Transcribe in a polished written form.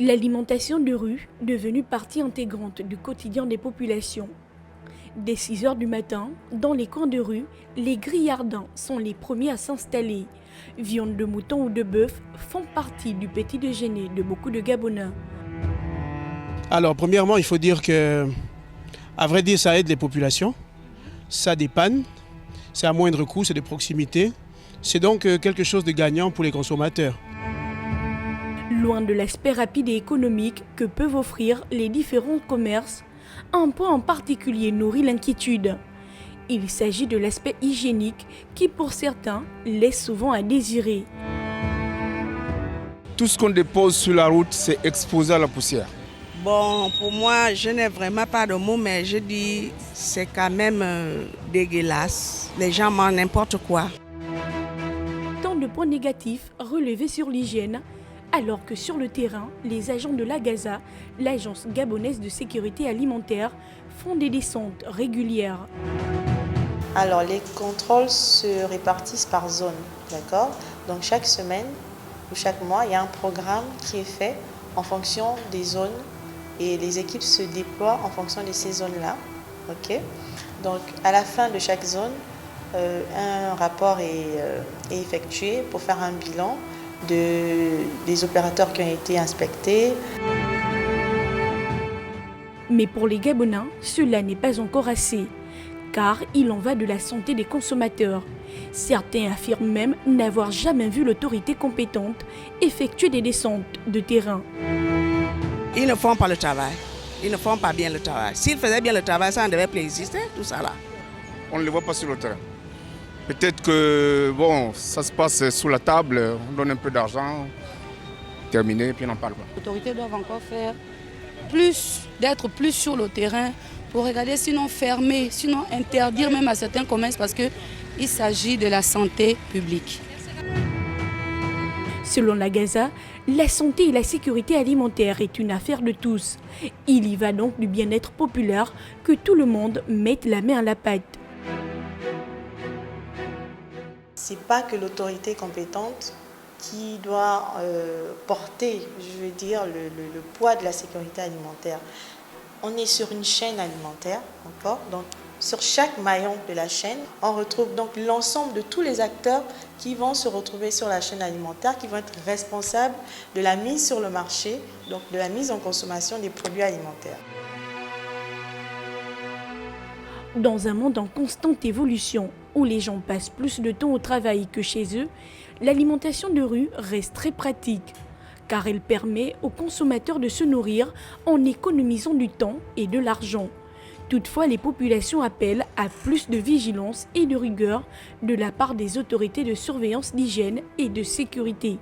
L'alimentation de rue, devenue partie intégrante du quotidien des populations. Dès 6 heures du matin, dans les coins de rue, les grillardins sont les premiers à s'installer. Viande de mouton ou de bœuf font partie du petit déjeuner de beaucoup de Gabonais. Alors, premièrement, il faut dire que, à vrai dire, ça aide les populations. Ça dépanne, c'est à moindre coût, c'est de proximité. C'est donc quelque chose de gagnant pour les consommateurs. Loin de l'aspect rapide et économique que peuvent offrir les différents commerces, un point en particulier nourrit l'inquiétude. Il s'agit de l'aspect hygiénique qui, pour certains, laisse souvent à désirer. Tout ce qu'on dépose sur la route, c'est exposé à la poussière. Bon, pour moi, je n'ai vraiment pas de mots, mais je dis c'est quand même dégueulasse. Les gens mangent n'importe quoi. Tant de points négatifs relevés sur l'hygiène, alors que sur le terrain, les agents de l'AGASA, l'Agence gabonaise de sécurité alimentaire, font des descentes régulières. Alors, les contrôles se répartissent par zone, d'accord? Donc, chaque semaine ou chaque mois, il y a un programme qui est fait en fonction des zones et les équipes se déploient en fonction de ces zones-là, ok? Donc, à la fin de chaque zone, un rapport est effectué pour faire un bilan des opérateurs qui ont été inspectés. Mais pour les Gabonais, cela n'est pas encore assez, car il en va de la santé des consommateurs. Certains affirment même n'avoir jamais vu l'autorité compétente effectuer des descentes de terrain. Ils ne font pas le travail. Ils ne font pas bien le travail. S'ils faisaient bien le travail, ça ne devait plus exister, tout ça là. On ne les voit pas sur le terrain. Peut-être que ça se passe sous la table, on donne un peu d'argent, terminé, puis on n'en parle pas. Les autorités doivent encore faire d'être plus sur le terrain pour regarder, sinon fermer, sinon interdire même à certains commerces parce qu'il s'agit de la santé publique. Selon l'AGASA, la santé et la sécurité alimentaire est une affaire de tous. Il y va donc du bien-être populaire que tout le monde mette la main à la pâte. C'est pas que l'autorité compétente qui doit porter, je veux dire, le poids de la sécurité alimentaire. On est sur une chaîne alimentaire, d'accord? Donc, sur chaque maillon de la chaîne, on retrouve donc l'ensemble de tous les acteurs qui vont se retrouver sur la chaîne alimentaire, qui vont être responsables de la mise sur le marché, donc de la mise en consommation des produits alimentaires. Dans un monde en constante évolution, où les gens passent plus de temps au travail que chez eux, l'alimentation de rue reste très pratique, car elle permet aux consommateurs de se nourrir en économisant du temps et de l'argent. Toutefois, les populations appellent à plus de vigilance et de rigueur de la part des autorités de surveillance d'hygiène et de sécurité.